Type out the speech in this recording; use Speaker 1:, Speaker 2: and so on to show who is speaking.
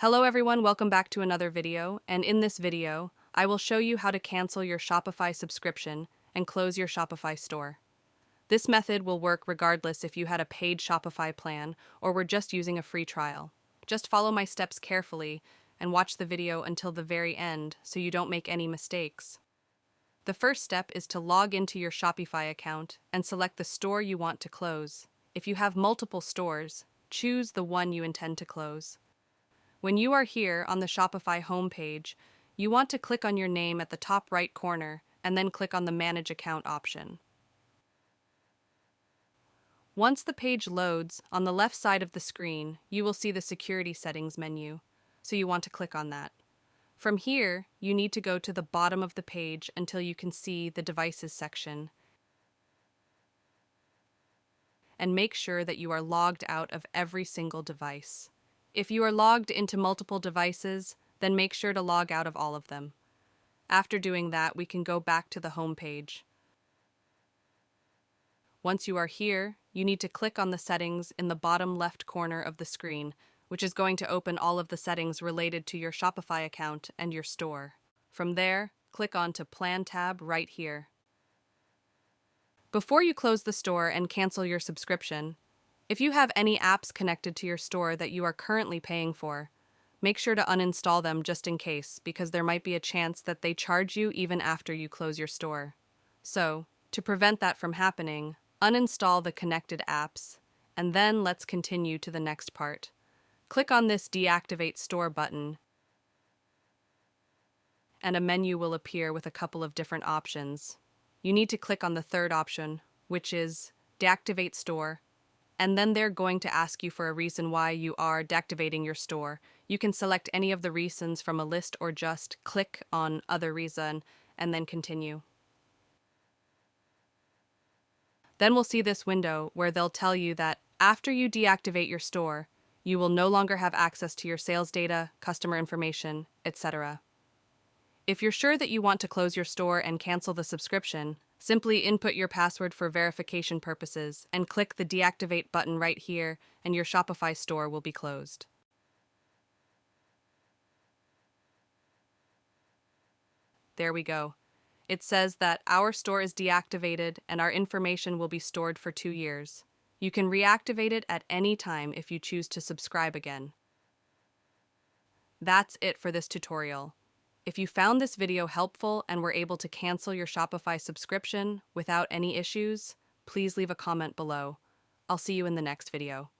Speaker 1: Hello everyone, welcome back to another video, and in this video, I will show you how to cancel your Shopify subscription and close your Shopify store. This method will work regardless if you had a paid Shopify plan or were just using a free trial. Just follow my steps carefully and watch the video until the very end so you don't make any mistakes. The first step is to log into your Shopify account and select the store you want to close. If you have multiple stores, choose the one you intend to close. When you are here on the Shopify homepage, you want to click on your name at the top right corner and then click on the Manage Account option. Once the page loads, on the left side of the screen, you will see the Security Settings menu, so you want to click on that. From here, you need to go to the bottom of the page until you can see the Devices section, and make sure that you are logged out of every single device. If you are logged into multiple devices, then make sure to log out of all of them. After doing that, we can go back to the home page. Once you are here, you need to click on the settings in the bottom left corner of the screen, which is going to open all of the settings related to your Shopify account and your store. From there, click on to Plan tab right here. Before you close the store and cancel your subscription, if you have any apps connected to your store that you are currently paying for, make sure to uninstall them just in case, because there might be a chance that they charge you even after you close your store. So, to prevent that from happening, uninstall the connected apps, and then let's continue to the next part. Click on this Deactivate Store button, and a menu will appear with a couple of different options. You need to click on the third option, which is Deactivate Store, and then they're going to ask you for a reason why you are deactivating your store. You can select any of the reasons from a list or just click on Other Reason and then continue. Then we'll see this window where they'll tell you that after you deactivate your store, you will no longer have access to your sales data, customer information, etc. If you're sure that you want to close your store and cancel the subscription, simply input your password for verification purposes and click the Deactivate button right here, and your Shopify store will be closed. There we go. It says that our store is deactivated and our information will be stored for 2 years. You can reactivate it at any time if you choose to subscribe again. That's it for this tutorial. If you found this video helpful and were able to cancel your Shopify subscription without any issues, please leave a comment below. I'll see you in the next video.